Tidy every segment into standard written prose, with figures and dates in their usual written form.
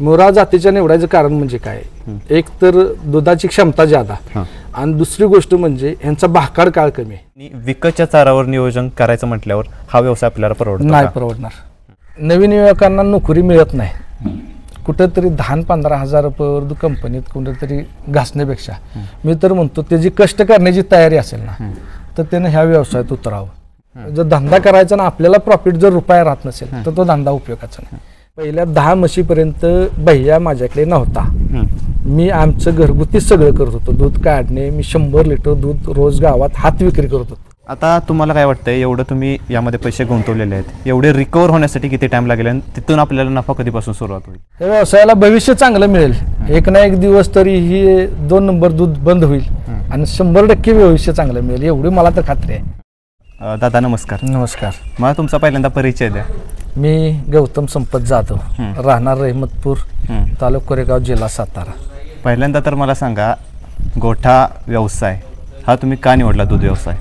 मुरा जातीच्या निवडायचं कारण म्हणजे काय, एक तर दुधाची क्षमता ज्यादा आणि दुसरी गोष्ट म्हणजे ह्यांचा भाकाड काळ कमी आहे. विकतच्या चारावर नियोजन करायचं म्हटल्यावर हा व्यवसाय आपल्याला परवडतो नाही परवडणार. नवीन युवकांना नोकरी मिळत नाही. कुठेतरी 10-15 हजार रुपयावर कंपनीत कुठेतरी घासण्यापेक्षा मी तर म्हणतो त्याची कष्ट करण्याची तयारी असेल ना तर त्यानं ह्या व्यवसायात उतरावं. जर धंदा करायचा ना आपल्याला प्रॉफिट जर रुपया राहत नसेल तर तो धंदा उपयोगाचा नाही. पहिल्या 10 म्हशीपर्यंत भैया माझ्याकडे नव्हता. मी आमचं घरगुती सगळं करत होतो. दूध काढणे, मी 100 लिटर दूध रोज गावात हात विक्री करत होतो. आता तुम्हाला काय वाटतंय, एवढं तुम्ही यामध्ये पैसे गुंतवलेले आहेत, एवढे रिकवर होण्यासाठी किती टाइम लागेल आणि तिथून आपल्याला नफा कधीपासून सुरुवात होईल? या व्यवसायाला भविष्य चांगलं मिळेल. एक ना एक दिवस तरी ही 2 नंबर दूध बंद होईल आणि 100% भविष्य चांगलं मिळेल एवढी मला तर खात्री आहे. दादा नमस्कार. नमस्कार. मला तुमचा पहिल्यांदा परिचय द्या. मी गौतम संपत जाधव, राहणार रहिमतपूर, तालुका कोरेगाव, जिल्हा सातारा. पहिल्यांदा तर मला सांगा, गोठा व्यवसाय हा तुम्ही का निवडला, दूध व्यवसाय?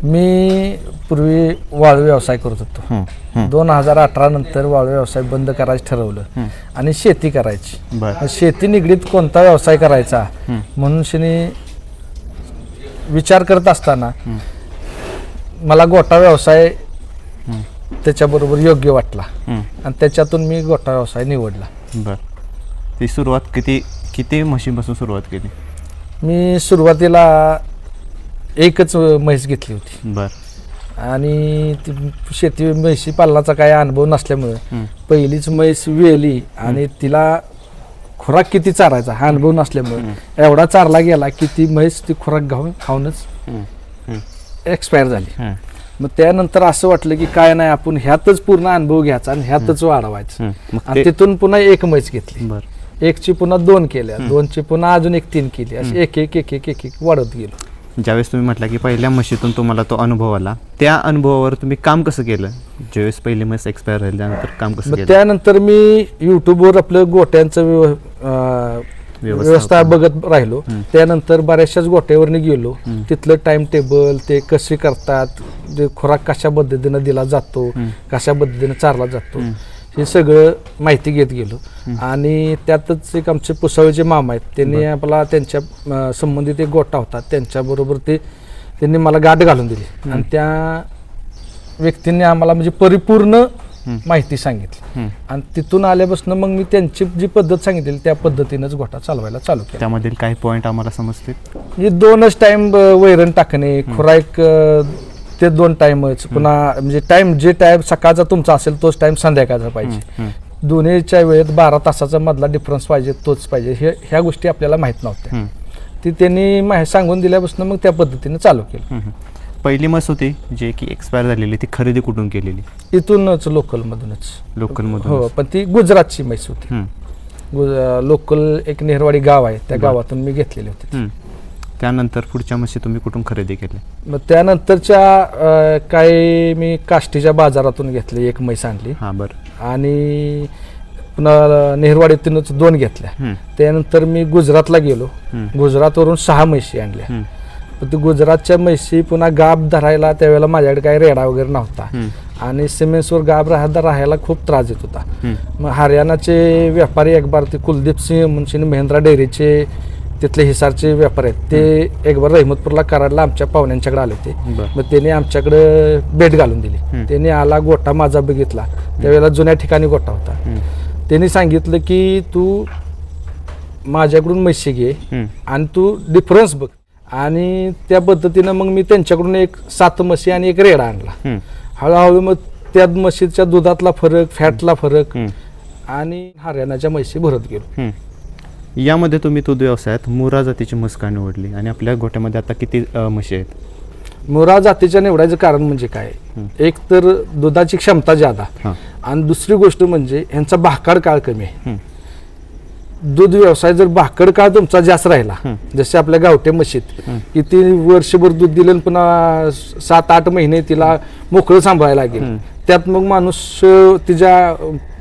मी पूर्वी वाळू व्यवसाय करत होतो. 2018 नंतर वाळू व्यवसाय बंद करायचं ठरवलं आणि शेती करायची. शेती निगडीत कोणता व्यवसाय करायचा म्हणून विचार करत असताना मला गोठा व्यवसाय त्याच्याबरोबर योग्य वाटला आणि त्याच्यातून मी गोठा व्यवसाय निवडला. बरं, ती सुरुवात किती म्हशीपासून सुरुवात केली? मी सुरुवातीला एकच म्हैस घेतली होती. बरं. आणि ती शेती म्हैशी पालनाचा काही अनुभव नसल्यामुळे पहिलीच म्हैस वेली आणि तिला खुराक किती चारायचा हा अनुभव नसल्यामुळे एवढा चारला गेला की ती म्हैस ती खुराक खाऊनच एक्सपायर झाली. मग त्यानंतर असं वाटलं की काय नाही, आपण ह्यातच पूर्ण अनुभव घ्यायचा आणि ह्यातच वाढवायचं. आणि तिथून पुन्हा एक म्हैस घेतली. एकची पुन्हा 2 केल्या, 2ची पुन्हा अजून एक 3 केली, अशी एक एक वाढत गेलो. ज्यावेळेस तुम्ही म्हटलं की पहिल्या म्हशीतून तुम्हाला तो अनुभव आला, त्या अनुभवावर तुम्ही काम कसं केलं? ज्यावेळेस पहिली म्हैस एक्सपायर झाली त्यानंतर काम कसं केलं? त्यानंतर मी युट्यूबवर आपलं गोट्यांचं व्यवस्था बघत राहिलो. त्यानंतर बऱ्याचशाच गोट्यावरनी गेलो. तिथलं टाइम टेबल, ते कसे करतात, खुराक कशा पद्धतीनं दिला जातो, कशा पद्धतीनं चारला जातो, हे सगळं माहिती घेत गेलो. आणि त्यातच एक आमचे पुसावळीचे मामा आहेत, त्यांनी आपला त्यांच्या संबंधित एक गोठा होता, त्यांच्याबरोबर त्यांनी मला गाठ घालून दिली आणि त्या व्यक्तींनी आम्हाला म्हणजे परिपूर्ण माहिती सांगितली. आणि तिथून आल्यापासून मग मी त्यांची जी पद्धत सांगितली त्या पद्धतीनंच गोठा चालवायला चालू केला. त्यामधील काही पॉईंट आम्हाला समजतील? म्हणजे 2च टाइम वैरण टाकणे, खुराक ते 2 टाइमच, पुन्हा म्हणजे जे टाइम सकाळचा तुमचा असेल तोच टाइम संध्याकाळचा पाहिजे. दोन्हीच्या वेळेत 12 तासाचा मधला डिफरन्स पाहिजे, तोच पाहिजे. ह्या गोष्टी आपल्याला माहित नव्हत्या. ती त्यांनी सांगून दिल्यापासून मग त्या पद्धतीने चालू केलं. पहिली म्हस होती जी की एक्सपायर झालेली, ती खरेदी कुठून केलेली? इथूनच, लोकलमधूनच. हो, पण ती गुजरातची म्हैस होती. लोकल एक नेहरवाडी गाव आहे, त्या गावातून मी घेतलेली होती. त्यानंतर पुढच्या म्हशी तुम्ही कुठून खरेदी केली? मग त्यानंतरच्या काही मी काष्टीच्या बाजारातून घेतली, एक म्हैस आणली. आणि पुन्हा नेहरवाडीतूनच 2 घेतल्या. त्यानंतर मी गुजरातला गेलो, गुजरातवरून 6 म्हशी आणल्या. पण ती गुजरातच्या म्हशी पुन्हा गाब धरायला त्यावेळेला माझ्याकडे काही रेडा वगैरे नव्हता आणि सिमेंट्सवर गाब राहायला खूप त्रास येत होता. मग हरियाणाचे व्यापारी एक बार, ते कुलदीप सिंह मुंशी महिंद्रा डेअरीचे तिथले हिसारचे व्यापारी आहेत, ते एक बार रहिमतपूरला कराडला आमच्या पाहुण्यांच्याकडे आले होते. मग त्यांनी आमच्याकडे भेट घालून दिली. त्यांनी आला, गोठा माझा बघितला, त्यावेळेला जुन्या ठिकाणी गोठा होता. त्यांनी सांगितलं की तू माझ्याकडून म्हशी घे आणि तू डिफरन्स बघ. आणि त्या पद्धतीनं मग मी त्यांच्याकडून एक 7 म्हशी आणि एक रेडा आणला. हळूहळू मग त्या म्हशीच्या दुधातला फरक, फॅटला फरक आणि हरियाणाच्या म्हशी भरत गेलो. यामध्ये तुम्ही दूध व्यवसायात मुरा जातीची म्हस का निवडली आणि आपल्या गोठ्यामध्ये आता किती म्हशी आहेत? मुरा जातीच्या निवडायचं कारण म्हणजे काय, एक तर दुधाची क्षमता ज्यादा आणि दुसरी गोष्ट म्हणजे ह्यांचा भाकाड काळ कमी आहे. दूध व्यवसाय जर भाकड काळ तुमचा जास्त राहिला, जसे आपल्या गावठी म्हशीत किती वर्षभर दूध दिलं पुन्हा 7-8 महिने तिला मोकळं सांभाळायला लागेल, त्यात मग माणूस तिच्या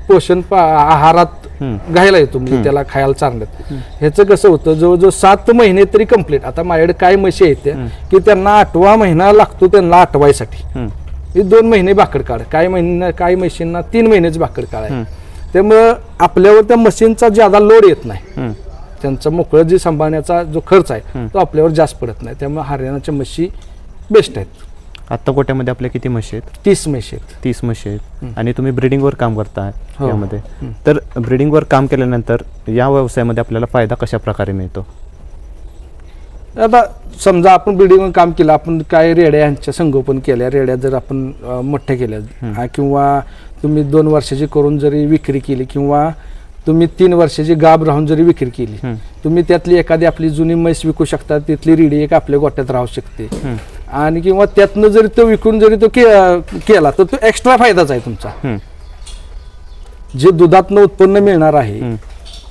पोषण आहारात घायला येतो, म्हणजे त्याला खायला चांगलं. ह्याचं कसं होतं, जवळजवळ 7 महिने तरी कंप्लीट. आता माझ्याकडे काय म्हशी आहेत की त्यांना 8वा महिना लागतो त्यांना आटवायसाठी. हे 2 महिने भाकड काळ, काही म्हशींना 3 महिनेच भाकड काळ आहे. त्यामुळं आपल्यावर त्या मशीनचा ज्यादा लोड येत नाही. त्यांचं मोकळं जे सांभाळण्याचा जो खर्च आहे तो आपल्यावर जास्त पडत नाही. त्यामुळे हरियाणाच्या म्हशी बेस्ट आहेत. आत्ता गोट्यामध्ये आपल्या किती म्हशी आहेत? 30 म्हशी आहेत. 30 म्हशी आहेत. आणि तुम्ही ब्रिडिंगवर काम करता यामध्ये, तर ब्रिडिंगवर काम केल्यानंतर या व्यवसायामध्ये आपल्याला फायदा कशा प्रकारे मिळतो? आता समजा आपण ब्रिडिंगवर काम केलं, आपण काय रेड्या यांच्या संगोपन केल्या, रेड्या जर आपण मोठ्या केल्या किंवा तुम्ही 2 वर्षाची करून जरी विक्री केली किंवा तुम्ही 3 वर्षाची गाभ राहून जरी विक्री केली, तुम्ही त्यातली एखादी आपली जुनी म्हैस विकू शकता. तिथली रेडी एक आपल्या गोट्यात राहू शकते आणि किंवा त्यातनं जरी तो विकून जरी तो केला तर तो एक्स्ट्रा फायदाच आहे तुमचा. जे दुधातनं उत्पन्न मिळणार आहे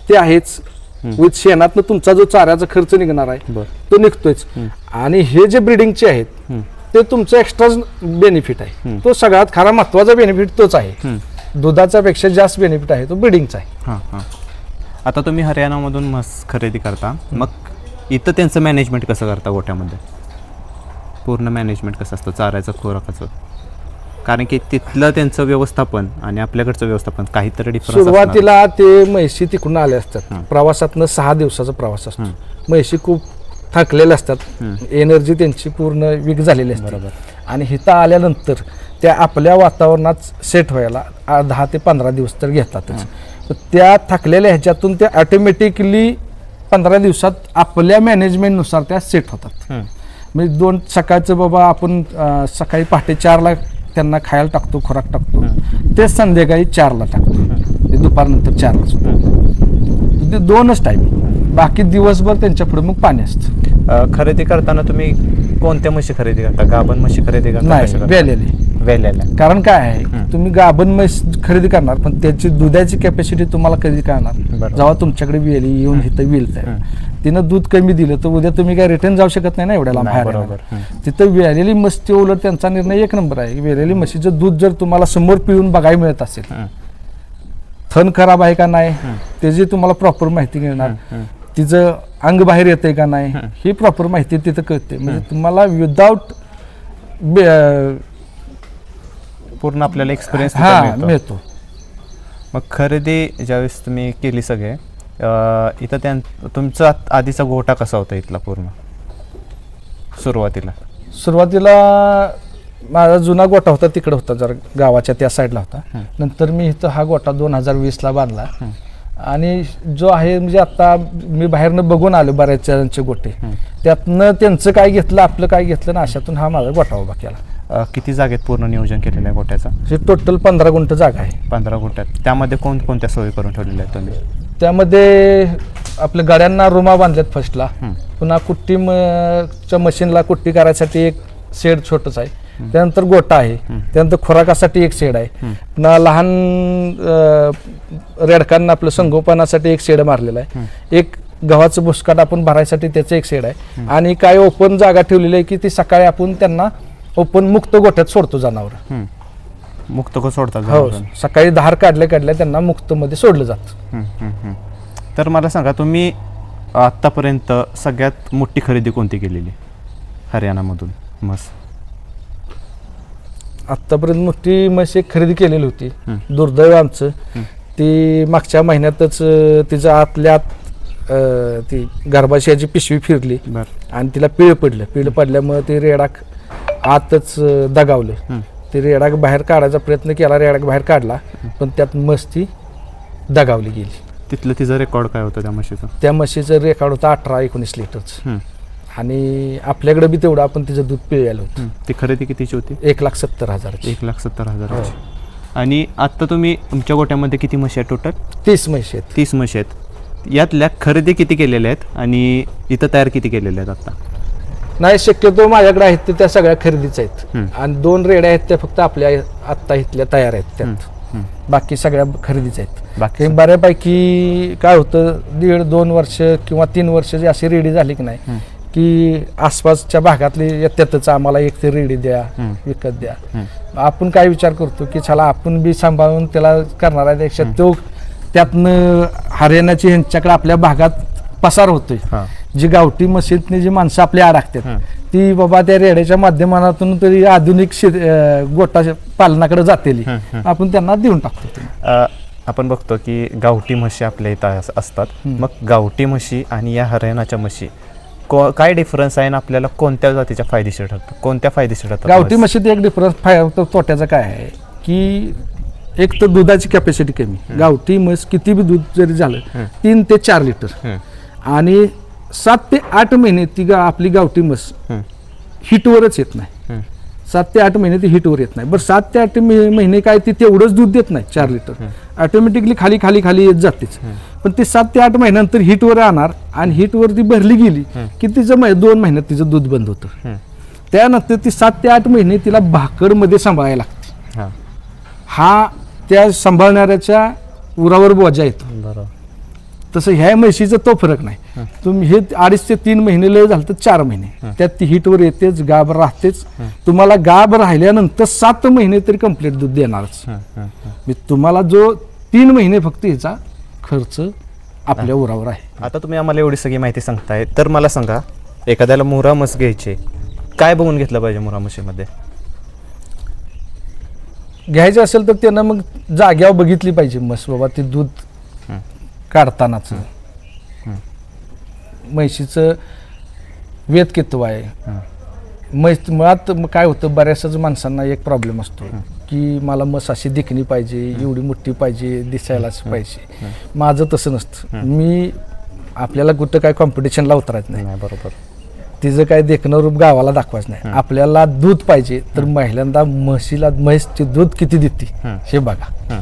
ते आहेच, विथ शेणातनं तुमचा जो चाऱ्याचा खर्च निघणार आहे तो निघतोच. आणि हे जे ब्रिडिंगचे आहेत ते तुमचं एक्स्ट्रा बेनिफिट आहे. तो सगळ्यात खरा महत्वाचा बेनिफिट तोच आहे. दुधाच्या पेक्षा जास्त बेनिफिट आहे तो ब्रिडिंगचा आहे. आता तुम्ही हरियाणामधून म्हस खरेदी करता, मग इथं त्यांचं मॅनेजमेंट कसं करता? गोट्यामध्ये पूर्ण मॅनेजमेंट कसं असतं चाऱ्याचं, खुराकाचं? कारण की तिथलं त्यांचं व्यवस्थापन आणि आपल्याकडचं व्यवस्थापन काहीतरी डिफरन्स. सुरुवातीला ते म्हैशी तिकडून आले असतात, प्रवासातनं 6 दिवसाचा प्रवास असतो. म्हैशी खूप थकलेल्या असतात, एनर्जी त्यांची पूर्ण वीक झालेली असते. आणि इथं आल्यानंतर त्या आपल्या वातावरणात सेट व्हायला 10 ते 15 दिवस तर घेतातच. तर त्या थकलेल्या ह्याच्यातून त्या ऑटोमॅटिकली 15 दिवसात आपल्या मॅनेजमेंटनुसार त्या सेट होतात. म्हणजे सकाळचं बाबा आपण सकाळी पहाटे 4ला त्यांना खायला टाकतो, खुराक टाकतो, तेच संध्याकाळी 4ला टाकतो, ते दुपारनंतर 4लाच होतं. ते 2च टाईम, बाकी दिवसभर त्यांच्या पुढे मग पाणी असतं. खरेदी करताना तुम्ही कोणत्या म्हशी खरेदी करता? गाभण म्हशी खरेदी करता? नाही, वेलेली. कारण काय आहे, तुम्ही गाभण म्हैस खरेदी करणार पण त्याची दुधाची कॅपॅसिटी तुम्हाला कधी करणार जेव्हा तुमच्याकडे वेली येऊन इथं विलत तिनं दूध कमी दिलं तर उद्या तुम्ही काय रिटर्न जाऊ शकत नाही ना एवढ्या लांब बाहेर. तिथं वेलेली म्हशी उलट त्यांचा निर्णय एक नंबर आहे. वेलेली म्हशीचं दूध जर तुम्हाला समोर पिळून बघायला मिळत असेल, थन खराब आहे का नाही त्याची तुम्हाला प्रॉपर माहिती मिळणार, तिचं अंग बाहेर येतंय का नाही ही प्रॉपर माहिती तिथं कळते. म्हणजे तुम्हाला विदाउट पूर्ण आपल्याला एक्सपिरियन्स मिळतो. मग खरेदी ज्यावेळेस तुम्ही केली सगळे इथं तुमचा आधीचा गोठा कसा होता इथला पूर्ण? सुरुवातीला माझा जुना गोठा होता तिकडे होता, जरा गावाच्या त्या साईडला होता. नंतर मी इथं हा गोठा 2020ला बांधला. आणि जो आहे म्हणजे आता मी बाहेरनं बघून आलो बऱ्याच जणांचे गोटे, त्यातनं त्यांचं काय घेतलं आपलं काय घेतलं ना, अशातून हा माझा गोठा उभा केला. किती जागेत पूर्ण नियोजन केलेलं आहे गोट्याचं? हे टोटल 15 गुंठ जागा आहे. 15 गुंठ्यात त्यामध्ये कोणत्या सोयी करून ठेवलेल्या आहेत तुम्ही? त्यामध्ये आपल्या गाड्यांना रुमा बांधल्यात फर्स्टला, पुन्हा कुट्टीच्या मशीनला कुट्टी करायसाठी एक शेड छोटंच आहे, त्यानंतर गोटा आहे, त्यानंतर खुराकासाठी एक शेड आहे, पुन्हा लहान रेडकांना आपलं संगोपनासाठी एक शेड मारलेला आहे, एक गव्हाचं भुसकाट आपण भरायसाठी त्याचं एक शेड आहे, आणि काय ओपन जागा ठेवलेली आहे की ती सकाळी आपण त्यांना ओपन मुक्त गोठ्यात सोडतो जनावर. मुक्त सोडतात? हो, सकाळी धार काढल्या त्यांना मुक्त मध्ये सोडलं जातं. तर मला सांगा, तुम्ही आतापर्यंत सगळ्यात मोठी खरेदी कोणती केलेली हरियाणामधून म्हस? आतापर्यंत मोठी म्हस एक खरेदी केलेली होती. दुर्दैव आमचं ती मागच्या महिन्यातच तिचं आतल्यात ती गर्भाशयाची पिशवी फिरली आणि तिला पीळ पडल्यामुळे ती रेडाक आतच दगावलं. ती रेडाक बाहेर काढायचा प्रयत्न केला, रेडाक बाहेर काढला पण त्यात म्हस ती दगावली गेली. तिथलं तिचं रेकॉर्ड काय होतं त्या म्हशीचं? त्या म्हशीचं रेकॉर्ड होतं 18-19 लिटरचं. आणि आपल्याकडे बी तेवढं आपण तिचं दूध पिळायला होतं. ती खरेदी कितीची होती? 1,70,000. 1,70,000. आणि आता तुम्ही तुमच्या गोट्यामध्ये किती म्हशी आहेत टोटल? 30 म्हशी आहेत. 30 म्हशी आहेत. यातल्या खरेदी किती केलेल्या आहेत आणि इथं तयार किती केलेल्या आहेत आता? नाही, शक्यतो माझ्याकडे आहेत त्या सगळ्या खरेदीच आहेत. आणि 2 रेड्या आहेत त्या फक्त आपल्या आत्ता इथल्या तयार आहेत, त्यात बाकी सगळ्या खरेदीच आहेत. बाकी बऱ्यापैकी काय होतं, 1.5-2 वर्ष किंवा 3 वर्ष जी अशी रेडी झाली की नाही की आसपासच्या भागातली त्यातच आम्हाला एक ते रेडी द्या, विकत द्या. आपण काय विचार करतो की चला आपण बी सांभाळून त्याला करणार आहे, त्यापेक्षा तो त्यातनं हरियाणाची ह्यांच्याकडे आपल्या भागात पसार होतोय. जी गावठी मशीदनी जी माणसं आपल्या अडकतात ती बाबा त्या रेड्याच्या माध्यमातून तरी आधुनिक गोटा पालनाकडे जातेली, आपण त्यांना देऊन टाकतो. आपण बघतो की गावठी म्हशी आपल्या इथं असतात, मग गावठी म्हशी आणि या हरियाणाच्या म्हशी काय डिफरन्स आहे आणि आपल्याला कोणत्या जातीच्या फायदेशीर ठरतात, कोणत्या फायदेशीर ठरतात? गावठी म्हशीत एक डिफरन्स तोट्याचा काय आहे की एक तर दुधाची कॅपॅसिटी कमी. गावठी म्हस किती बी दूध जरी झालं 3 ते 4 लिटर आणि 7 ते 8 महिने ती आपली गावठी म्हस हिटवरच येत नाही. 7 ते 8 महिने ती हिटवर येत नाही. बरं 7 ते 8 महिने काय ती तेवढंच दूध देत नाही 4 लिटर, ऑटोमॅटिकली खाली खाली खाली येत जातेच. पण ते 7 ते 8 महिन्यानंतर हिटवर राहणार आणि हिटवर ती भरली गेली की तिचं 2 महिन्यात तिचं दूध बंद होतं. त्यानंतर ती 7 ते 8 महिने तिला भाकरमध्ये सांभाळायला लागते. हा त्या सांभाळणाऱ्याच्या उरावर बोजा येतो. बरोबर. तसं ह्या म्हशीचा तो फरक नाही. तुम्ही हे 2.5 ते 3 महिने लय झालं तर 4 महिने त्यात ती हिटवर येतेच, गाभ राहतेच. तुम्हाला गाभ राहिल्यानंतर 7 महिने तरी कंप्लीट दूध देणारच. तुम्हाला जो 3 महिने फक्त ह्याचा खर्च आपल्या उरावर आहे. आता तुम्ही आम्हाला एवढी सगळी माहिती सांगताय, तर मला सांगा, एखाद्याला मुरा म्हस घ्यायचे, काय बघून घेतलं पाहिजे मुरा म्हशीमध्ये? घ्यायचं असेल तर त्यानं मग जाग्यावर बघितली पाहिजे म्हस, बाबा ते दूध काढतानाच म्हशीचं वेत किती आहे. म्हैस मुळात काय होतं, बऱ्याचशाच माणसांना एक प्रॉब्लेम असतो की मला म्हस अशी दिखणी पाहिजे, एवढी मोठी पाहिजे, दिसायलाच पाहिजे. माझं तसं नसतं. मी आपल्याला कुठं काय कॉम्पिटिशनला उतरायचं नाही. बरोबर. तिचं काय देखणं रूप गावाला दाखवायचं नाही. आपल्याला दूध पाहिजे तर पहिल्यांदा म्हैसचे दूध किती देते हे बघा.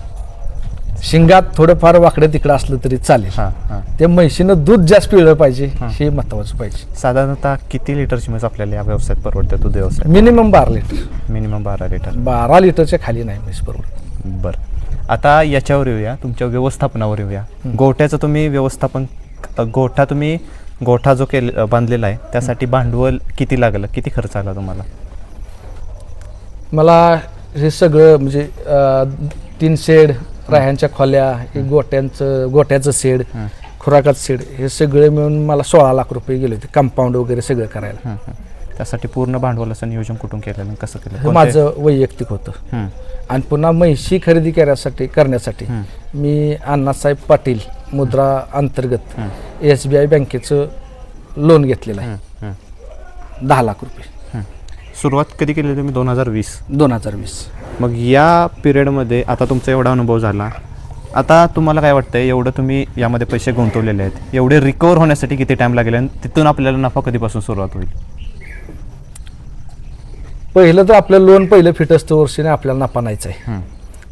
शिंगात थोडंफार वाकडं तिकडं असलं तरी चालेल, त्या म्हशीनं दूध जास्त पिळलं पाहिजे हे महत्वाचं पाहिजे. साधारणतः किती लिटरची म्हैस आपल्याला या व्यवसायात परवडते, दूध व्यवसाय? Minimum 12 litre. Minimum 12 litre. 12 लिटरच्या खाली नाही म्हैस परवडत. बरं, आता याच्यावर येऊया, तुमच्या व्यवस्थापनावर येऊया. गोठ्याचं तुम्ही व्यवस्थापन, गोठा जो बांधलेला आहे त्यासाठी भांडवल किती लागलं, किती खर्च आला तुम्हाला? मला हे सगळं म्हणजे 3 शेड, राह्यांच्या खोल्या, गोठ्याचं शेड, खुराकाचं शेड, हे सगळे मिळून मला 16 लाख रुपये गेले होते, कंपाऊंड वगैरे सगळं करायला. त्यासाठी पूर्ण भांडवलाचं नियोजन कुठून केलं, कसं केलं? माझं वैयक्तिक होतं. आणि पुन्हा म्हशी खरेदी करण्यासाठी मी अण्णासाहेब पाटील मुद्रा अंतर्गत SBI बँकेचं लोन घेतलेलं आहे 10 लाख रुपये. सुरुवात कधी केली तुम्ही? 2020. मग या पिरियडमध्ये आता तुमचा एवढा अनुभव झाला, आता तुम्हाला काय वाटतंय, एवढं तुम्ही यामध्ये पैसे गुंतवलेले आहेत, एवढे रिकवर होण्यासाठी किती टाइम लागेल आणि तिथून आपल्याला नफा कधीपासून सुरुवात होईल? पहिलं तर आपलं लोन फिट असतं वर्षाने आपल्याला नफा नाहीच आहे.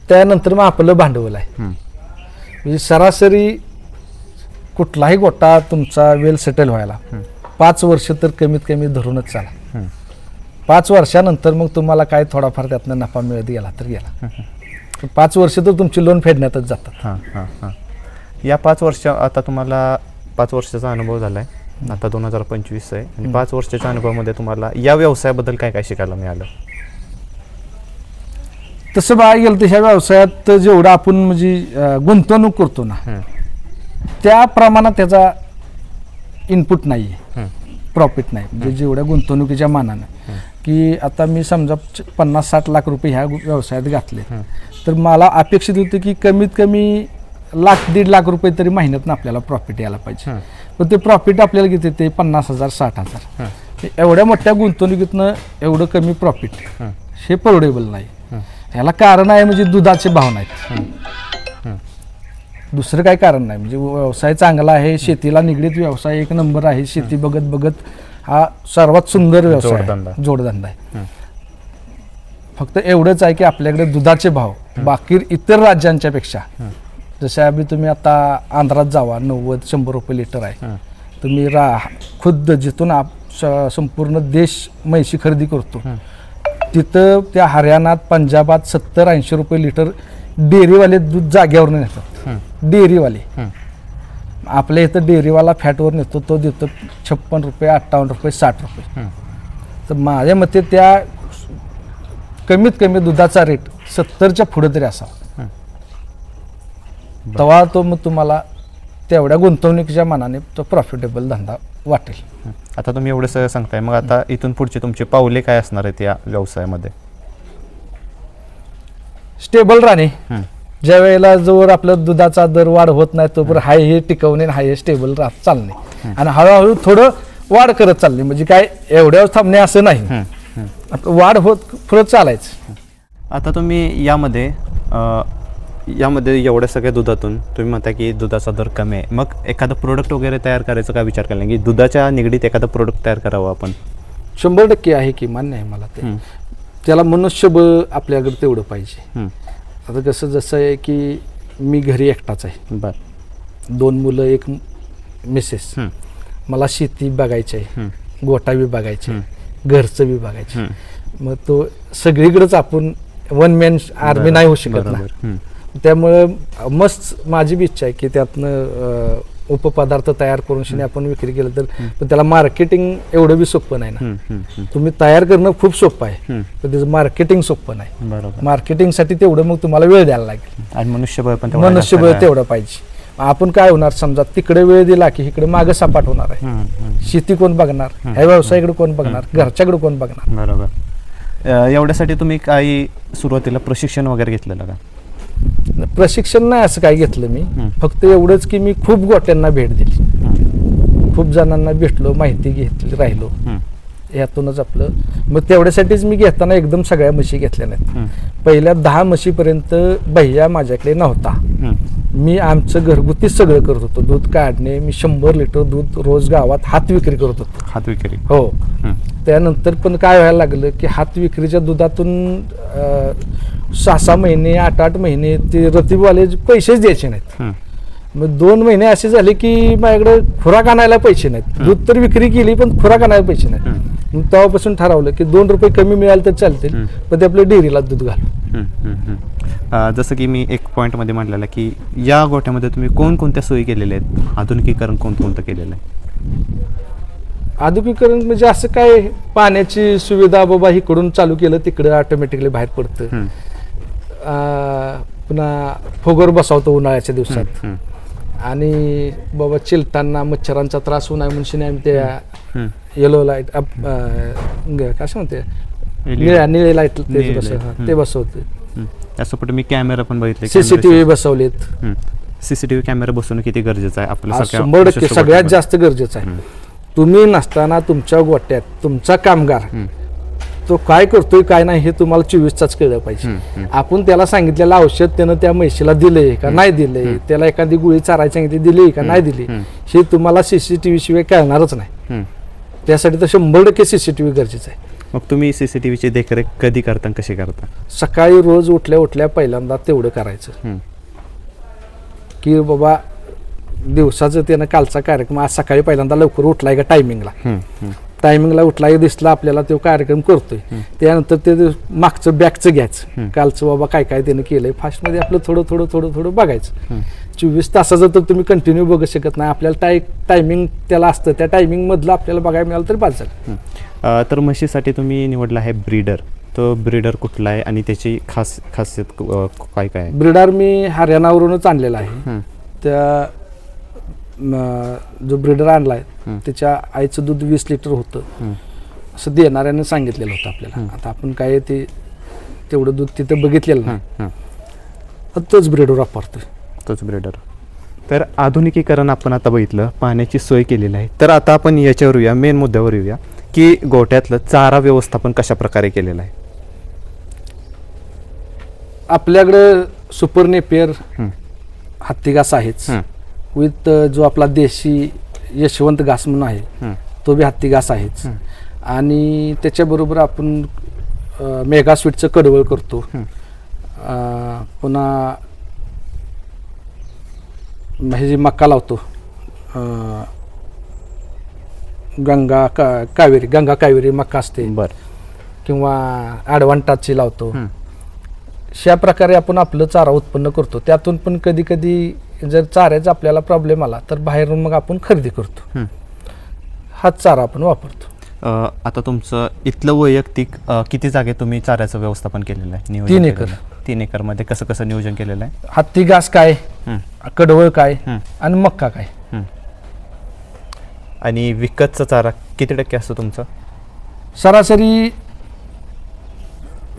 त्यानंतर मग आपलं भांडवल आहे. म्हणजे सरासरी कुठलाही गोठा तुमचा वेल सेटल व्हायला 5 वर्ष तर कमीत कमी धरूनच चाला. 5 वर्षानंतर मग तुम्हाला काय थोडाफार त्यातनं नफा मिळत गेला तर गेला. 5 वर्ष तर तुमची लोन फेडण्यातच जातात. या 5 वर्ष, आता तुम्हाला 5 वर्षाचा अनुभव झालाय, आता 2025 आहे आणि 5 वर्षाच्या अनुभवामध्ये तुम्हाला या व्यवसायाबद्दल काय काय शिकायला मिळालं? तसं बघायला गेलं तर ह्या व्यवसायात जेवढं आपण म्हणजे गुंतवणूक करतो ना, त्या प्रमाणात त्याचा इनपुट नाही आहे, प्रॉफिट नाही. म्हणजे जेवढ्या गुंतवणुकीच्या मानानं, की आता मी समजा 50-60 लाख रुपये ह्या व्यवसायात घातले, तर मला अपेक्षित होतं की कमीत कमी 1-1.5 लाख रुपये तरी महिन्यातनं आपल्याला प्रॉफिट यायला पाहिजे. पण ते प्रॉफिट आपल्याला किती ते 50,000 60,000. एवढ्या मोठ्या गुंतवणुकीतनं एवढं कमी प्रॉफिट हे परवडेबल नाही. ह्याला कारण आहे म्हणजे दुधाचे भाव नाहीत, दुसरं काही कारण नाही. म्हणजे व्यवसाय चांगला आहे, शेतीला निगडीत व्यवसाय 1 नंबर आहे. शेती बघत बघत हा सर्वात सुंदर व्यवसाय जोडधंदा आहे. फक्त एवढंच आहे की आपल्याकडे दुधाचे भाव बाकी इतर राज्यांच्या पेक्षा, जसे आम्ही तुम्ही आता आंध्रात जावा 90-100 रुपये लिटर आहे. तुम्ही खुद्द जिथून संपूर्ण देश म्हैशी खरेदी करतो तिथं त्या हरियाणात, पंजाबात 70-80 रुपये लिटर डेअरीवाले दूध जाग्यावर नेतात. डेअरीवाले आपल्या इथं डेअरीवाला फॅटवर नेतो, तो देतो 56 रुपये, 58 रुपये, 60 रुपये. तर माझ्या मते त्या कमीत कमी दुधाचा रेट 70च्या पुढे तरी असावा, तेव्हा तो मग तुम्हाला तेवढ्या गुंतवणुकीच्या मानाने तो प्रॉफिटेबल धंदा वाटेल. आता तुम्ही एवढं सगळं सांगताय, मग आता इथून पुढचे तुमचे पावले काय असणार आहेत या व्यवसायामध्ये? स्टेबल राहणे, ज्या वेळेला जोवर आपलं दुधाचा दर वाढ होत नाही तोपर्यंत हाय हे टिकवणे हाय हे स्टेबल राहत चालणे आणि हळूहळू थोडं वाढ करत चालली, म्हणजे काय एवढ्यावर थांबणे असं नाही, वाढ होत पुढे चालायचं. आता तुम्ही यामध्ये एवढ्या सगळ्या दुधातून तुम्ही म्हणता की दुधाचा दर कमी आहे, मग एखादं प्रोडक्ट वगैरे तयार करायचा काय विचार केला की दुधाच्या निगडीत एखादं प्रोडक्ट तयार करावं आपण? 100% आहे की, मान्य आहे मला ते. त्याला मनुष्यबळ आपल्याकडे तेवढं पाहिजे. आता कसं जसं आहे की मी घरी एकटाच आहे, 2 मुलं 1 मिसेस, मला शेती बघायची आहे, गोटा बी बघायची, घरचं बी बघायचं, मग तो सगळीकडेच आपण 1 मॅन आर्मी नाही होऊ शकत ना. त्यामुळं मस्त माझी बी इच्छा आहे की त्यातनं उपपदार्थ तयार करून आपण विक्री केलं तर, पण त्याला मार्केटिंग एवढं बी सोपं नाही ना. तुम्ही तयार करणं खूप सोपं आहे, पण त्याचं मार्केटिंग सोपं नाही. मार्केटिंगसाठी तेवढं मग तुम्हाला वेळ द्यायला लागेल आणि मनुष्यबळ तेवढं पाहिजे. आपण काय होणार, समजा तिकडे वेळ दिला की इकडे मागं सपाट होणार आहे. शेती कोण बघणार, ह्या व्यवसायाकडे कोण बघणार, घरच्याकडे कोण बघणार. बरोबर. एवढ्यासाठी तुम्ही काही सुरुवातीला प्रशिक्षण वगैरे घेतलेलं का? प्रशिक्षण नाही असं काय घेतलं मी, फक्त एवढंच की मी खूप गोट्यांना भेट दिली, खूप जणांना भेटलो, माहिती घेतली, राहिलो, यातूनच आपलं. मग तेवढ्यासाठीच मी घेताना एकदम सगळ्या म्हशी घेतल्या नाहीत. पहिल्या 10 म्हशीपर्यंत भैया माझ्याकडे नव्हता. मी आमचं घरगुती सगळं करत होतो. दूध काढणे, मी 100 लिटर दूध रोज गावात हात विक्री करत होतो. हात विक्री? हो. त्यानंतर पण काय व्हायला लागलं की हात विक्रीच्या दुधातून 6-6 महिने 8-8 महिने ते रतीबवाले पैसेच द्यायचे नाहीत. मग 2 महिने असे झाले की माझ्याकडे खुराक आणायला पैसे नाहीत. दूध तर विक्री केली पण खुराक आणायला पैसे नाहीत. मग तेव्हापासून ठरवलं की 2 रुपये कमी मिळाले तर चालतील, पण ते आपल्या डेअरीला दूध घालू. जसं की मी एक पॉईंटमध्ये म्हटलेलं की या गोठ्यामध्ये तुम्ही कोणकोणत्या सोयी केलेल्या आहेत, आधुनिकीकरण कोणतं केलेलं आहे? आधुनिकीकरण म्हणजे असं काय, पाण्याची सुविधा बाबा इकडून चालू केलं तिकडं ऑटोमॅटिकली बाहेर पडतं. पुन्हा फोगर बसवतो उन्हाळ्याच्या दिवसात, आणि बाबा चिलटांना मच्छरांचा त्रास होऊ नये म्हणून आम्ही त्या येलो लाईट काय म्हणते निळे लाईट ते बसवते. त्यासोबत मी कॅमेरा पण बघितले, CCTV बसवलेत. CCTV कॅमेरा बसवणं किती गरजेचं आहे आपल्याला? 100% सगळ्यात जास्त गरजेचं आहे. तुम्ही नसताना तुमच्या गोट्यात तुमचा कामगार तो काय करतोय काय नाही हे तुम्हाला 24 तास कळलं पाहिजे. आपण त्याला सांगितलेलं औषध त्यानं त्या म्हशीला दिले का नाही दिले, त्याला एखादी गोळी चारायची सांगितली दिली का नाही दिली, हे तुम्हाला CCTV शिवाय कळणारच नाही. त्यासाठी तर 100% CCTV गरजेचं आहे. मग तुम्ही CCTVची देखरेख कधी करता, कशी करता? सकाळी रोज उठल्या पहिल्यांदा तेवढं करायचं की बाबा दिवसाचं त्यानं कालचा कार्यक्रम आज सकाळी पहिल्यांदा लवकर उठलाय का टायमिंगला उठलाय दिसला आपल्याला तो कार्यक्रम करतोय. त्यानंतर ते मागचं बॅकचं घ्यायचं, कालचं बाबा काय काय त्यानं केलंय, फास्टमध्ये आपलं थोडं थोडं बघायचं. 24 तासाचं तर तुम्ही कंटिन्यू बघू शकत नाही. आपल्याला टायमिंग त्याला असतं, त्या टायमिंग मधलं आपल्याला बघायला मिळालं तरी बाज झालं. तर म्हशीसाठी तुम्ही निवडला आहे ब्रीडर, तो ब्रीडर कुठला आहे आणि त्याची खासियत काय काय? ब्रीडर मी हरियाणावरूनच आणलेला आहे. त्या जो ब्रीडर आणलाय त्याच्या आईचं दूध 20 लिटर होतं असं देणाऱ्यानं सांगितलेलं होतं आपल्याला. आता आपण काय ते तेवढं दूध तिथं बघितलेलं नाही, तोच ब्रीडर वापरतोय. तोच ब्रीडर. तर आधुनिकीकरण आपण आता बघितलं, पाण्याची सोय केलेली आहे. तर आता आपण याच्यावर येऊया, मेन मुद्द्यावर येऊया की गोठ्यातलं चारा व्यवस्थापन कशा प्रकारे केलेलं आहे? आपल्याकडं सुपर नेपियर हत्ती घास आहेच, विथ जो आपला देशी यशवंत घास म्हणून आहे तो बी हत्ती घास आहेच, आणि त्याच्याबरोबर आपण मेगा स्वीटचं कडवळ करतो. पुन्हा हे जे मक्का लावतो गंगा कावेरी मक्का असते, किंवा ॲडव्हान्टाची लावतो. अशा प्रकारे आपण आपलं चारा उत्पन्न करतो. त्यातून पण कधी कधी जर चाऱ्याचा आपल्याला प्रॉब्लेम आला तर बाहेरून मग आपण खरेदी करतो, हाच चारा आपण वापरतो. आता तुमचं इथलं वैयक्तिक किती जागेत तुम्ही चाऱ्याचं व्यवस्थापन केलेलं आहे? 3 एकर. 3 एकर मध्ये कसं नियोजन केलेलं आहे? हत्ती घास काय, कडवळ काय, आणि मक्का काय. आणि विकतचा चारा किती टक्के असतो तुमचा? सरासरी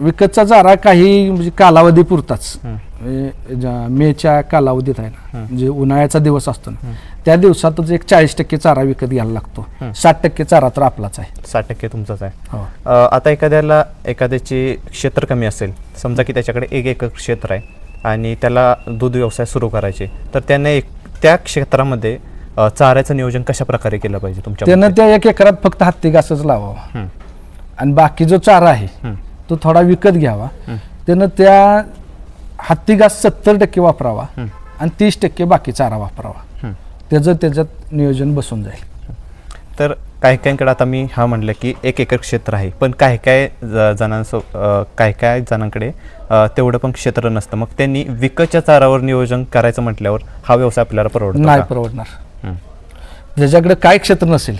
विकतचा चारा काही म्हणजे कालावधी पुरताच, मेच्या कालावधीत आहे ना, जे उन्हाळ्याचा दिवस असतो ना, त्या दिवसातच एक 40% चारा विकत घ्यायला लागतो. 60% चारा तर आपलाच आहे. 60% तुमचाच आहे. हो. आता एखाद्याची क्षेत्र कमी असेल, समजा की त्याच्याकडे 1 एकर क्षेत्र आहे आणि त्याला दूध व्यवसाय सुरू करायचे, तर त्याने त्या क्षेत्रामध्ये चाऱ्याचं नियोजन कशा प्रकारे केलं पाहिजे तुमच्या? त्यानं त्या 1 एकरात फक्त हत्ती घासच लावावा आणि बाकी जो चारा आहे तो थोडा विकत घ्यावा. त्यानं त्या हत्ती घास 70% वापरावा आणि 30% बाकी चारा वापरावा. त्याच्यात नियोजन बसून जाईल. तर काही आता मी म्हणलं की 1 एकर क्षेत्र आहे, पण काही जणांकडे तेवढं पण क्षेत्र नसतं. मग त्यांनी विकतच्या चारावर नियोजन करायचं म्हटल्यावर हा व्यवसाय आपल्याला परवडतो नाही? परवडणार. ज्याच्याकडे काय क्षेत्र नसेल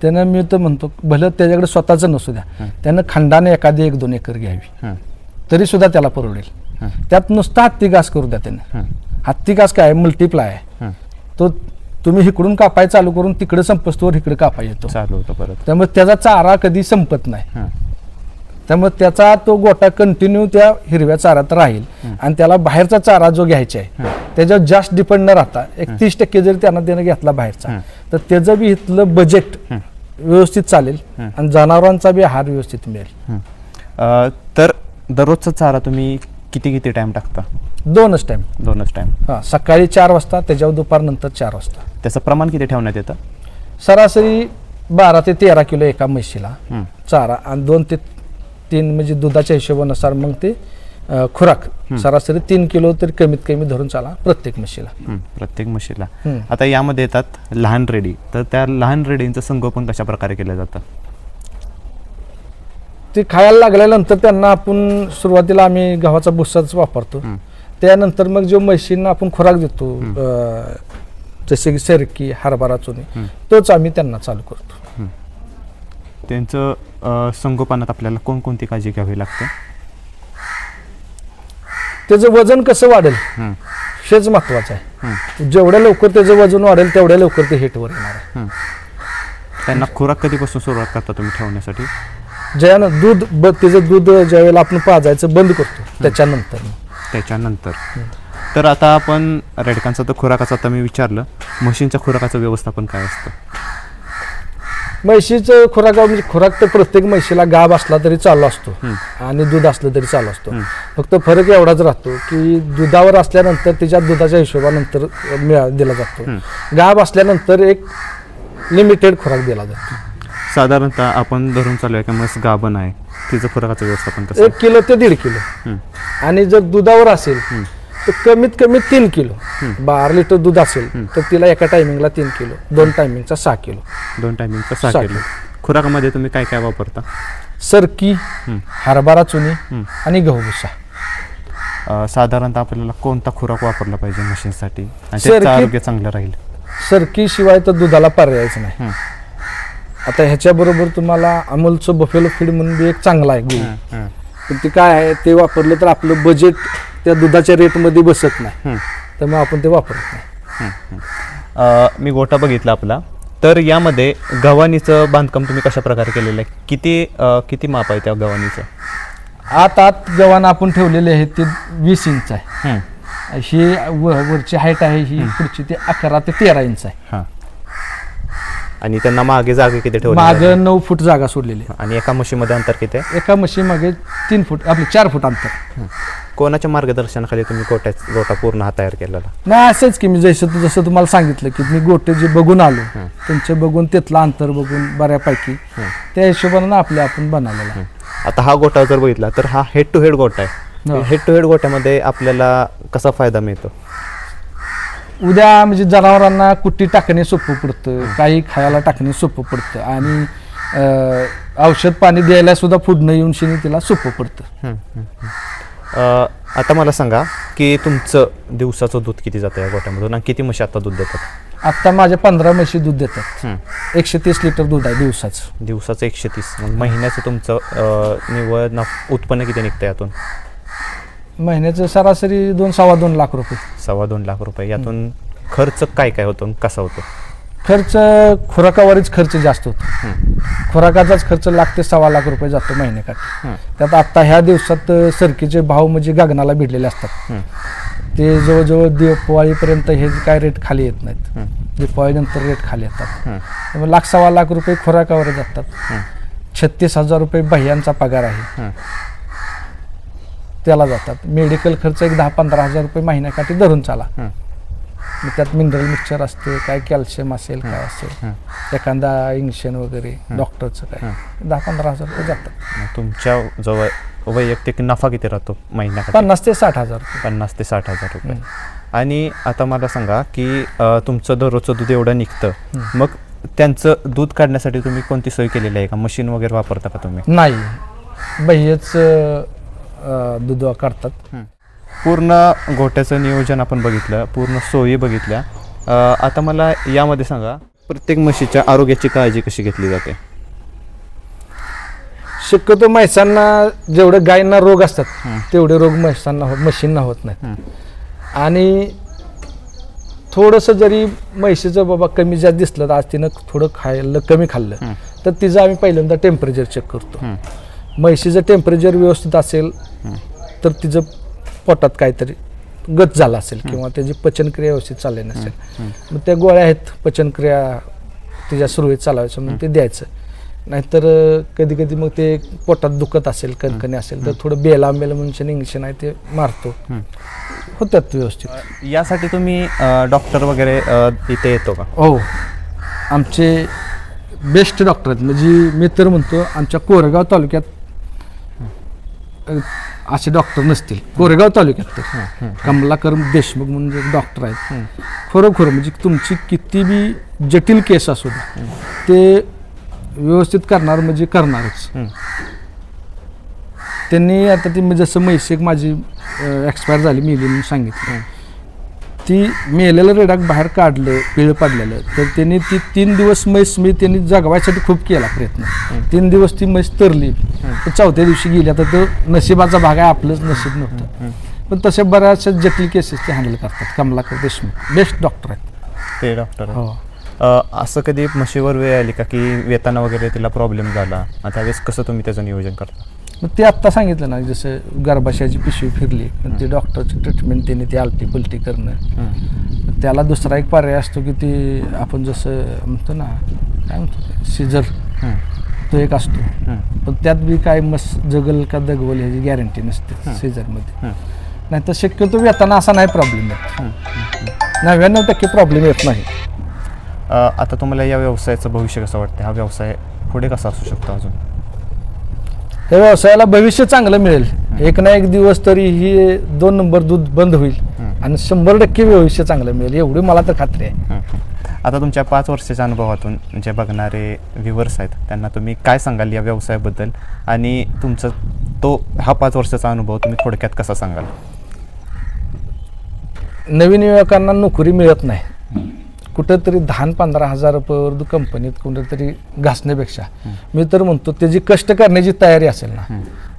त्यानं, मी तर म्हणतो, भलं त्याच्याकडे स्वतःच नसू द्या, त्यानं खंडाने एखादी 1-2 एकर घ्यावी तरी सुद्धा त्याला परवडेल. त्यात नुसता हत्ती घास करू द्या त्यानं. हत्ती घास काय मल्टिप्लाय आहे, तो तुम्ही इकडून कापाय चालू करून तिकडे संपस्तोवर इकडे कापाय येतो चालू होतं परत. त्यामुळे त्याचा चारा कधी संपत नाही. त्यामुळे त्याचा तो गोटा कंटिन्यू त्या हिरव्या चाऱ्यात राहील आणि त्याला बाहेरचा चारा जो घ्यायचा आहे त्याच्यावर जास्त डिपेंड न राहता 30% जरी त्यानं घेतला बाहेरचा, तर त्याचं बी इथलं बजेट व्यवस्थित चालेल आणि जनावरांचा बी आहार व्यवस्थित मिळेल. तर दररोजचा चारा तुम्ही किती टाइम टाकता? 2च टाइम. 2च टाइम. हा, सकाळी 4 वाजता, त्याच्यावर दुपारनंतर 4 वाजता. त्याचं प्रमाण किती ठेवण्यात येतं? सरासरी 12 ते 13 किलो एका म्हशीला चारा आणि 2 ते 3 म्हणजे दुधाच्या हिशोबानुसार मग ते खुराक सरासरी 3 किलो तरी कमीत कमी धरून चाला प्रत्येक म्हशीला. आता यामध्ये येतात लहान रेडी, तर त्या लहान रेडींचं संगोपन कशा प्रकारे केलं जातं? ते खायला लागल्यानंतर त्यांना आपण सुरुवातीला आम्ही गव्हाचा भुस्साच वापरतो. त्यानंतर मग जो म्हशींना आपण खुराक देतो, जसे की सरकी, हरभरा, चुनी, तोच आम्ही त्यांना चालू करतो. त्यांचं संगोपनात आपल्याला कोणकोणती काळजी घ्यावी लागते? त्याचं वजन कसं वाढेल हेच महत्वाचं आहे. जेवढ्या लवकर त्याचं वजन वाढेल तेवढ्या लवकर ते हिटवर येणार आहे. त्यांना खुराक कधीपासून सुरुवात करता तुम्ही ठेवण्यासाठी? ज्यानं त्याचं दूध ज्यावेळेला आपण पाजायचं बंद करतो त्याच्यानंतर. तर आता आपण रेडकांचा तर खुराकाचा आता मी विचारलं, म्हशींच्या खुराकाचं व्यवस्थापन काय असतं? म्हशीचं म्हणजे खुराक तर प्रत्येक म्हशीला गाभ असला तरी चालू असतो आणि दूध असलं तरी चालू असतो. फक्त फरक एवढाच राहतो की दुधावर असल्यानंतर त्याच्या दुधाच्या हिशोबानंतर दिला जातो. गाभ असल्यानंतर एक लिमिटेड खुराक दिला जातो. साधारणतः आपण धरून चालू आहे की म्हस गाभण आहे, तिचं खुराकाचं व्यवस्थापन कसं? 1 किलो ते 1.5 किलो. आणि जर दुधावर असेल तर कमीत कमी 3 किलो. 12 लिटर दूध असेल तर तिला एका टायमिंगला 3 किलो, 2 टायमिंगचा 6 किलो. 2 टायमिंगचा 6 किलो. खुराकामध्ये तुम्ही काय काय वापरता? सरकी, हरभरा, चुनी आणि गहू भुसा. साधारणतः आपल्याला कोणता खुराक वापरला पाहिजे म्हशींसाठी आणि त्याचं आरोग्य चांगलं राहील? सरकी शिवाय तर दुधाला पर्यायच नाही. आता ह्याच्या बरोबर तुम्हाला अमूलचं बफेलो फीड म्हणून बी एक चांगला आहे गुळ, पण ते काय आहे, ते वापरलं तर आपलं बजेट त्या दुधाच्या रेटमध्ये बसत नाही, त्यामुळे आपण ते वापरत नाही. मी गोठा बघितला आपला, तर यामध्ये गव्हाणीचं बांधकाम तुम्ही कशा प्रकारे केलेलं आहे? किती माप आहे त्या गव्हाणीचं? आत गव्हाण आपण ठेवलेले आहे ते 20 इंच आहे. ही वरची हाईट आहे, ही पुढची ते 11 ते 13 इंच आहे. आणि त्यांना मागे जागा किती ठेवली? मागे 9 फूट जागा सोडलेली. आणि एका म्हशीमध्ये अंतर किती आहे? एका म्हशी मागे 3 फूट, आपले 4 फूट अंतर. कोणाच्या मार्गदर्शनाखाली तुम्ही गोठा पूर्ण हा तयार केलेला? नाही, असंच की मी जसं तुम्हाला सांगितलं की मी गोटे जे बघून आलो त्यांचे बघून, तिथलं अंतर बघून बऱ्यापैकी त्या हिशोबाने आपण बनवलेला. आता हा गोठा जर बघितला तर हा हेड टू हेड गोठा आहे. हेड टू हेड गोठ्यामध्ये आपल्याला कसा फायदा मिळतो? उद्या म्हणजे जनावरांना कुट्टी टाकणे सोपं पडतं, काही खायला टाकणे सोपं पडतं आणि औषध पाणी द्यायला सुद्धा पुढनं येऊन शिनी तिला सोपं पडतं. आता मला सांगा की तुमचं दिवसाचं दूध किती जातं या गोठ्यामधून आणि किती म्हशी आता दूध देतात? आता माझ्या 15 म्हशी दूध देतात. 130 लिटर दूध आहे दिवसाचं. 130. मग महिन्याचं तुमचं निव्वळ उत्पन्न किती निघतं यातून? महिन्याचं सरासरी 2-2.25 लाख रुपये. 2.25 लाख रुपये. यातून खर्च काय काय होतो, कसा होतो? खर्च खुराकावरच खर्च जास्त होतो. खुराकाचाच खर्च लाख ते 1.25 लाख रुपये जातो महिन्याकाठी. त्यात आता ह्या दिवसात सरकीचे भाव म्हणजे गगनाला भिडलेले असतात. ते जवळजवळ दिवाळीपर्यंत हे काय रेट खाली येत नाहीत. दिवाळीनंतर रेट खाली येतात. त्यामुळे 1.25 लाख रुपये खुराकावर जातात. 36,000 रुपये बाह्यांचा पगार आहे त्याला जातात. मेडिकल खर्च एक 10-15 हजार रुपये महिन्याकाठी धरून चाला. मग त्यात मिनरल मिक्सचर असते, काय कॅल्शियम असेल, काय असेल, एखादा इंजेक्शन वगैरे डॉक्टरचं काय 10-15 हजार रुपये जातात. तुमच्या जवळ वैयक्तिक नफा किती राहतो महिन्याकाठी? 50 ते 60 हजार रुपये. 50 ते 60 हजार रुपये. आणि आता मला सांगा की तुमचं दररोजचं दूध एवढं निघतं, मग त्यांचं दूध काढण्यासाठी तुम्ही कोणती सोय केलेली आहे का? मशीन वगैरे वापरता का तुम्ही? नाही, बाह्यच दूध काढतात. पूर्ण गोठ्याचं नियोजन आपण बघितलं, पूर्ण सोयी बघितल्या. आता मला यामध्ये सांगा, प्रत्येक म्हशीच्या आरोग्याची काळजी कशी घेतली जाते? शक्यतो म्हैसांना जेवढे गायींना रोग असतात तेवढे रोग म्हशींना होत नाहीत. आणि थोडंसं जरी म्हशीचं बाबा कमी जास्त दिसलं तर आज तिनं थोडं कमी खाल्लं तर तिचं आम्ही पहिल्यांदा टेम्परेचर चेक करतो. म्हशीचं टेम्परेचर व्यवस्थित असेल तर तिचं पोटात काहीतरी गत झाला असेल किंवा त्याची पचनक्रिया व्यवस्थित चालली नसेल, मग त्या गोळ्या आहेत पचनक्रिया तिच्या सुरळीत चालवायचं मग ते द्यायचं. नाहीतर कधी कधी मग ते पोटात दुखत असेल, कणकणी असेल तर थोडं बेलांबेल म्हणून इंजेक्शन आहे ते मारतो, होतात व्यवस्थित. यासाठी तुम्ही डॉक्टर वगैरे इथे येतो का? हो, आमचे बेस्ट डॉक्टर आहेत. म्हणजे मी तर म्हणतो आमच्या कोरेगाव तालुक्यात असे डॉक्टर नसतील. कोरेगाव तालुक्यात तर कमलाकर देशमुख म्हणजे एक डॉक्टर आहेत. खरोखर म्हणजे तुमची किती बी जटिल केस असू दे ते व्यवस्थित करणार म्हणजे करणारच. त्यांनी आता ती जसं म्हैस एक माझी एक्सपायर झाली, मेली म्हणून सांगितलं, ती मेलेलं रेडाक बाहेर काढलं, पिळं पडलेलं, तर त्यांनी ती 3 दिवस म्हैस त्यांनी जगवायसाठी खूप केला प्रयत्न. 3 दिवस ती म्हैस तरली, तर 4थ्या दिवशी गेली. आता तो नशिबाचा भाग आहे, आपलंच नशीब नव्हतं. पण तसे बऱ्याचशा जटिल केसेस ते हँडल करतात. कमलाकर देशमुख बेस्ट डॉक्टर आहेत ते डॉक्टर. हो. असं कधी म्हशीवर वेळ आली का की वेताना वगैरे तिला प्रॉब्लेम झाला, त्यावेळेस कसं तुम्ही त्याचं नियोजन करता? मग ते आत्ता सांगितलं ना, जसं गर्भाशयाची पिशवी फिरली, ते डॉक्टरची ट्रीटमेंट त्यांनी ती आलटी पलटी करणं. त्याला दुसरा एक पर्याय असतो की ती आपण जसं म्हणतो ना, काय म्हणतो सीझर, तो एक असतो. पण त्यात बी काय मस जगल का दगवल ह्याची गॅरंटी नसते सीझरमध्ये. नाही तर शक्यतो वेताना असा नाही प्रॉब्लेम येत, 99% प्रॉब्लेम येत नाही. आता तुम्हाला या व्यवसायाचं भविष्य कसं वाटतं? हा व्यवसाय पुढे कसा असू शकतो अजून? या व्यवसायाला भविष्य चांगलं मिळेल. एक ना एक दिवस तरी ही 2 नंबर दूध बंद होईल आणि 100% भविष्य चांगलं मिळेल, एवढी मला तर खात्री आहे. आता तुमच्या 5 वर्षाच्या अनुभवातून जे बघणारे व्ह्युअर्स आहेत त्यांना तुम्ही काय सांगाल या व्यवसायाबद्दल, आणि तुमचा हा 5 वर्षाचा अनुभव तुम्ही थोडक्यात कसा सांगाल? नवीन युवकांना नोकरी मिळत नाही. कुठंतरी 10-15 हजार रुपयावर कंपनीत कुठंतरी घासण्यापेक्षा मी तर म्हणतो त्याची कष्ट करण्याची तयारी असेल ना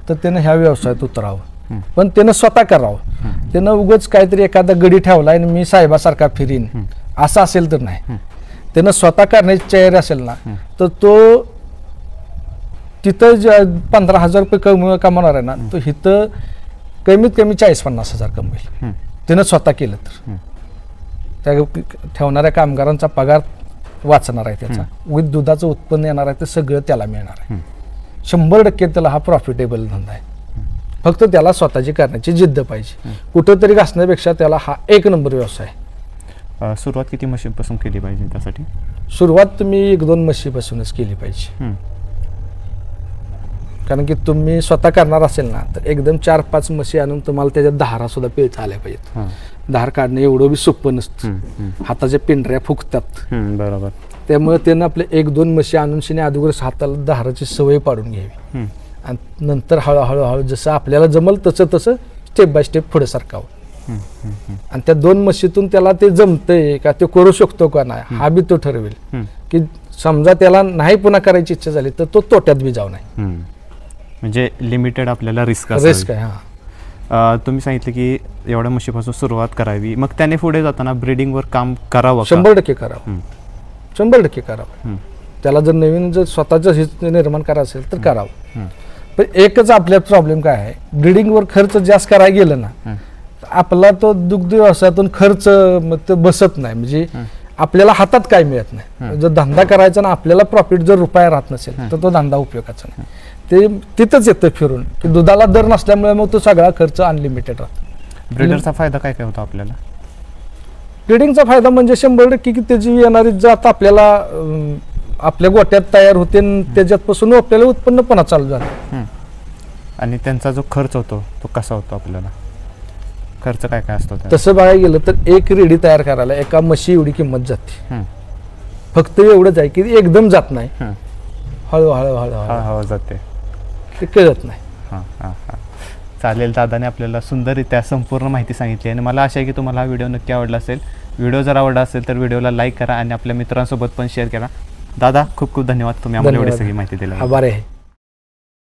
तर त्यानं ह्या व्यवसायात उतरावं. पण त्यानं स्वतः करावं. त्यानं उगाच काहीतरी एखादा गडी ठेवला आणि मी साहेबासारखा फिरीन असं असेल तर नाही. त्यानं स्वतः करण्याची तयारी असेल ना तर तो तिथं 15,000 रुपये कमवणार आहे ना, तो इथं कमीत कमी 40-50 हजार कमवेल त्यानं स्वतः केलं तर. त्या ठेवणाऱ्या कामगारांचा पगार वाचणार आहे, त्याचा विथ दुधाचं उत्पन्न येणार आहे ते सगळं त्याला मिळणार आहे. 100% त्याला हा प्रॉफिटेबल धंदा आहे. फक्त त्याला स्वतःची करण्याची जिद्द पाहिजे. कुठंतरी घासण्यापेक्षा त्याला हा 1 नंबर व्यवसाय. सुरुवात किती म्हशीपासून केली पाहिजे त्यासाठी? सुरुवात तुम्ही 1-2 म्हशीपासूनच केली पाहिजे. कारण की तुम्ही स्वतः करणार असेल ना तर एकदम 4-5 म्हशी आणून तुम्हाला त्याच्यात धारा सुद्धा पिळता आल्या पाहिजेत. धार काढणं एवढं बी सोपं नसतं. हाताच्या पिंढऱ्या फुगतात. बरोबर. त्यामुळे त्यानं आपले 1-2 म्हशी आणून शिने अगोदर हाताला धाराची सवय पाडून घ्यावी आणि नंतर हळूहळू जसं आपल्याला जमल तसं स्टेप बाय स्टेप पुढे सरकावं. आणि त्या 2 म्हशीतून त्याला ते जमतंय का, ते करू शकतो का नाही हा बी तो ठरवेल. की समजा त्याला नाही पुन्हा करायची इच्छा झाली तर तो तोट्यात बी जाऊ नये. म्हणजे लिमिटेड आपल्याला रिस्क आहे. हा, तुम्ही सांगितलं की एवढ्या म्हशीपासून सुरुवात करावी, मग त्याने पुढे जाताना ब्रीडिंगवर काम करावं? 100% करावं. 100% करावं. त्याला जर नवीन जर स्वतःचं हे निर्माण करायचं असेल तर करावं. पण एकच आपल्यात प्रॉब्लेम काय आहे, ब्रिडिंगवर खर्च जास्त करायला गेलं ना, आपला तो दुग्ध व्यवसायातून खर्च ते बसत नाही. म्हणजे आपल्याला हातात काय मिळत नाही. जर धंदा करायचा ना आपल्याला प्रॉफिट जर रुपया राहत नसेल तर तो धंदा उपयोगाचा नाही. ते तिथंच येतं फिरून की दुधाला दर नसल्यामुळे मग तो सगळा खर्च अनलिमिटेड राहतो. ब्रीडरचा फायदा काय काय होतो आपल्याला? ब्रिडिंगचा फायदा म्हणजे 100% की त्याची येणारी जात आपल्याला आपल्या गोट्यात तयार होते आणि त्याच्यापासून आपल्याला उत्पन्न पण चालू झालं. आणि त्यांचा जो खर्च होतो तो कसा होतो आपल्याला? खर्च काय काय असतो? तसं बघायला गेलं तर एक रेडी तयार करायला एका म्हशी एवढी किंमत जाते. फक्त एवढंच आहे की एकदम जात नाही, हळूहळू हळूहळू जाते, ते कळत नाही. चालेल, दादाने आपल्याला सुंदररित्या संपूर्ण माहिती सांगितली आणि मला आशा आहे की तुम्हाला हा व्हिडिओ नक्की आवडला असेल. व्हिडिओ जर आवडला असेल तर व्हिडिओला लाईक करा आणि आपल्या मित्रांसोबत पण शेअर करा. दादा खूप खूप धन्यवाद, तुम्ही आम्हाला एवढी सगळी माहिती दिली. आभार आहे.